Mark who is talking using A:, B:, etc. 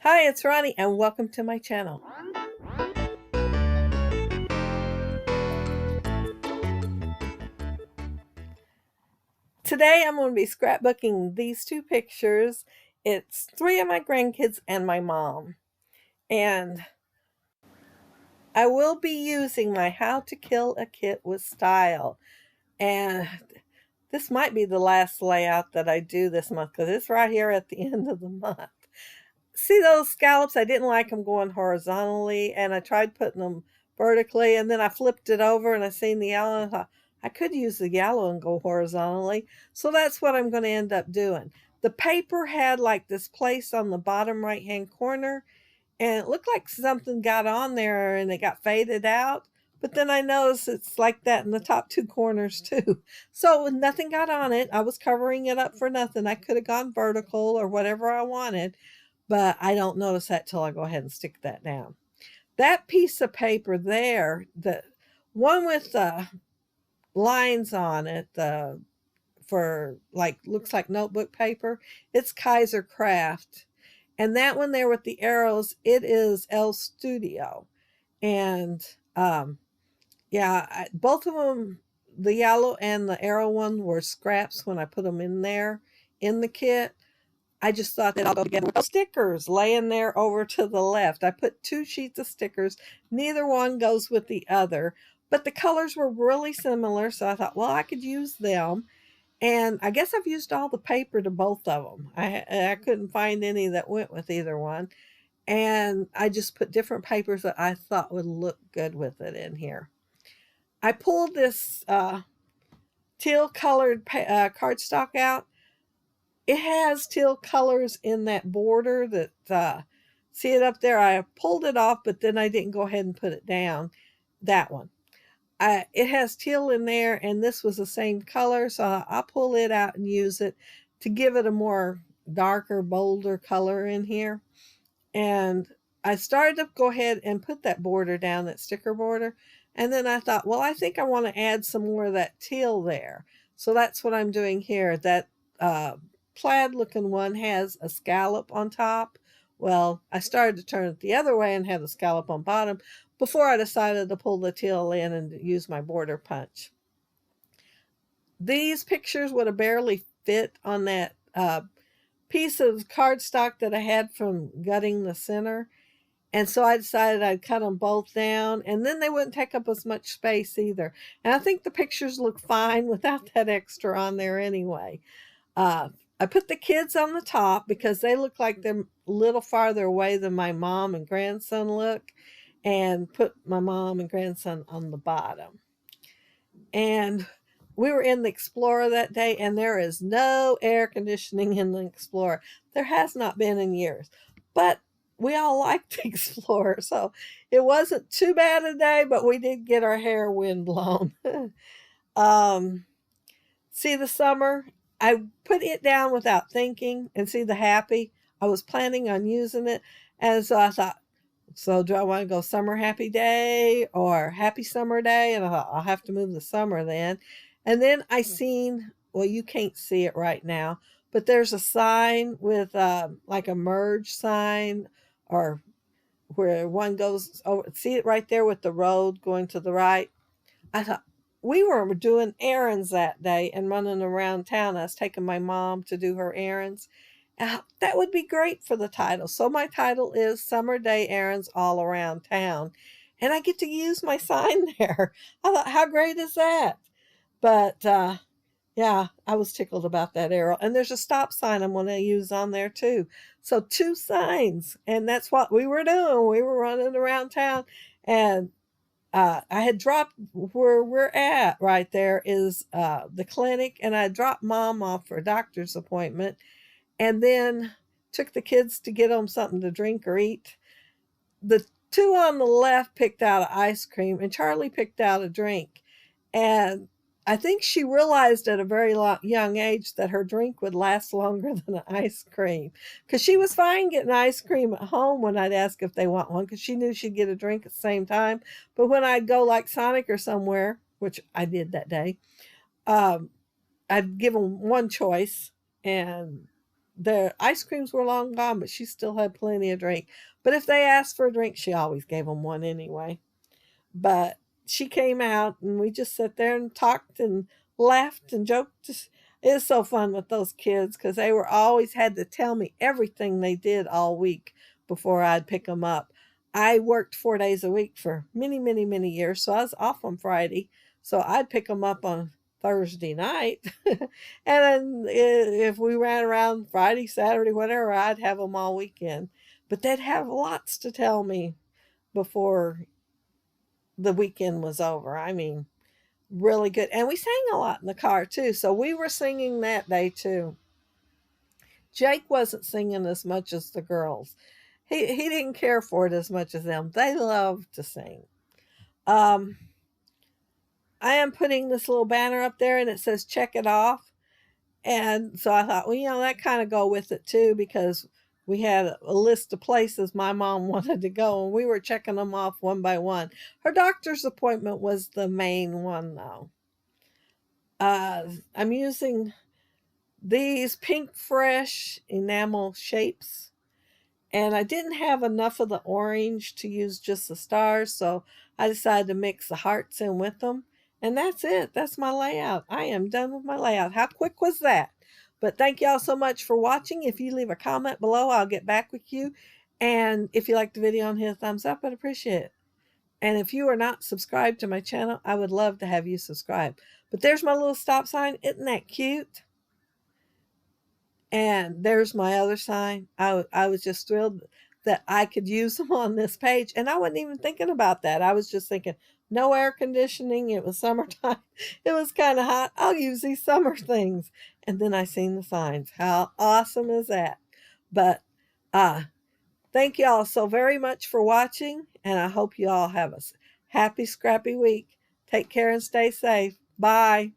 A: Hi, it's Ronnie, and welcome to my channel. Today I'm going to be scrapbooking these two pictures. It's three of my grandkids and my mom. And I will be using my How to Kill a Kit with Style. And this might be the last layout that I do this month because it's right here at the end of the month. See those scallops? I didn't like them going horizontally, and I tried putting them vertically, and then I flipped it over and I seen the yellow and I thought I could use the yellow and go horizontally. So that's what I'm going to end up doing. The paper had like this place on the bottom right hand corner, and it looked like something got on there and it got faded out. But then I noticed it's like that in the top two corners too. So nothing got on it. I was covering it up for nothing. I could have gone vertical or whatever I wanted, but I don't notice that till I go ahead and stick that down. That piece of paper there, the one with the lines on it, for like looks like notebook paper, it's Kaiser Craft. And that one there with the arrows, it is L Studio. And yeah, both of them, the yellow and the arrow one, were scraps when I put them in there in the kit. I just thought they'd all go together with those stickers laying there over to the left. I put two sheets of stickers. Neither one goes with the other, but the colors were really similar, so I thought, well, I could use them. And I guess I've used all the paper to both of them. I couldn't find any that went with either one. And I just put different papers that I thought would look good with it in here. I pulled this teal colored cardstock out. It has teal colors in that border that, see it up there? I pulled it off, but then I didn't go ahead and put it down. That one. It has teal in there, and this was the same color, so I'll pull it out and use it to give it a more darker, bolder color in here. And I started to go ahead and put that border down, that sticker border, and then I thought, well, I think I want to add some more of that teal there. So that's what I'm doing here. That plaid looking one has a scallop on top. Well, I started to turn it the other way and had the scallop on bottom before I decided to pull the teal in and use my border punch. These pictures would have barely fit on that piece of cardstock that I had from gutting the center. And so I decided I'd cut them both down, and then they wouldn't take up as much space either. And I think the pictures look fine without that extra on there anyway. I put the kids on the top because they look like they're a little farther away than my mom and grandson look, and put my mom and grandson on the bottom. And we were in the Explorer that day, and there is no air conditioning in the Explorer. There has not been in years. But we all like the Explorer, so it wasn't too bad a day, but we did get our hair wind blown. See the summer? I put it down without thinking, and see the happy? I was planning on using it, and so I thought, so do I want to go summer happy day or happy summer day? And I thought, I'll have to move the summer then. And then I seen, well, you can't see it right now, but there's a sign with like a merge sign, or where one goes over. See it right there with the road going to the right? I thought, we were doing errands that day and running around town. I was taking my mom to do her errands. That would be great for the title. So my title is Summer Day Errands All Around Town. And I get to use my sign there. I thought, how great is that? But yeah, I was tickled about that arrow. And there's a stop sign I'm going to use on there too. So two signs. And that's what we were doing. We were running around town. And I had dropped where we're at right there is the clinic. And I dropped mom off for a doctor's appointment, and then took the kids to get them something to drink or eat. The two on the left picked out ice cream, and Charlie picked out a drink. And I think she realized at a very young age that her drink would last longer than an ice cream, because she was fine getting ice cream at home when I'd ask if they want one, because she knew she'd get a drink at the same time. But when I'd go like Sonic or somewhere, which I did that day, I'd give them one choice, and their ice creams were long gone, but she still had plenty of drink. But if they asked for a drink, she always gave them one anyway. But she came out and we just sat there and talked and laughed and joked. It was so fun with those kids because they were always had to tell me everything they did all week before I'd pick them up. I worked 4 days a week for many, many, many years, so I was off on Friday. So I'd pick them up on Thursday night. And then if we ran around Friday, Saturday, whatever, I'd have them all weekend. But they'd have lots to tell me before the weekend was over. I mean, really good. And we sang a lot in the car too. So we were singing that day too. Jake wasn't singing as much as the girls. He didn't care for it as much as them. They loved to sing. Um, I am putting this little banner up there and it says check it off. And so I thought, well, that kind of go with it too, because we had a list of places my mom wanted to go and we were checking them off one by one. Her doctor's appointment was the main one though. I'm using these Pink Fresh enamel shapes. And I didn't have enough of the orange to use just the stars, so I decided to mix the hearts in with them. And that's it. That's my layout. I am done with my layout. How quick was that? But thank y'all so much for watching. If you leave a comment below, I'll get back with you. And if you like the video and hit a thumbs up, I'd appreciate it. And if you are not subscribed to my channel, I would love to have you subscribe. But there's my little stop sign. Isn't that cute? And there's my other sign. I was just thrilled that I could use them on this page. And I wasn't even thinking about that. I was just thinking, no air conditioning. It was summertime. It was kind of hot. I'll use these summer things. And then I seen the signs. How awesome is that? But thank you all so very much for watching. And I hope you all have a happy, scrappy week. Take care and stay safe. Bye.